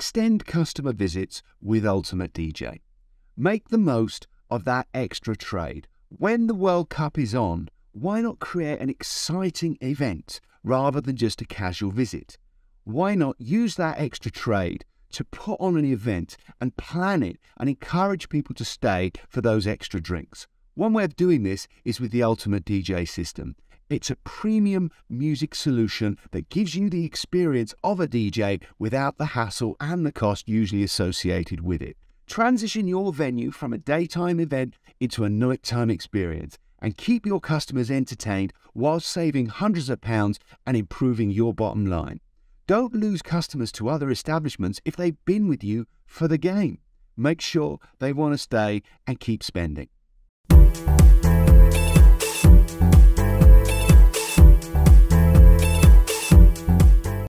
Extend customer visits with Ultimate DJ. Make the most of that extra trade. When the World Cup is on, why not create an exciting event rather than just a casual visit? Why not use that extra trade to put on an event and plan it and encourage people to stay for those extra drinks? One way of doing this is with the Ultimate DJ system. It's a premium music solution that gives you the experience of a DJ without the hassle and the cost usually associated with it. Transition your venue from a daytime event into a nighttime experience and keep your customers entertained while saving hundreds of pounds and improving your bottom line. Don't lose customers to other establishments if they've been with you for the game. Make sure they want to stay and keep spending.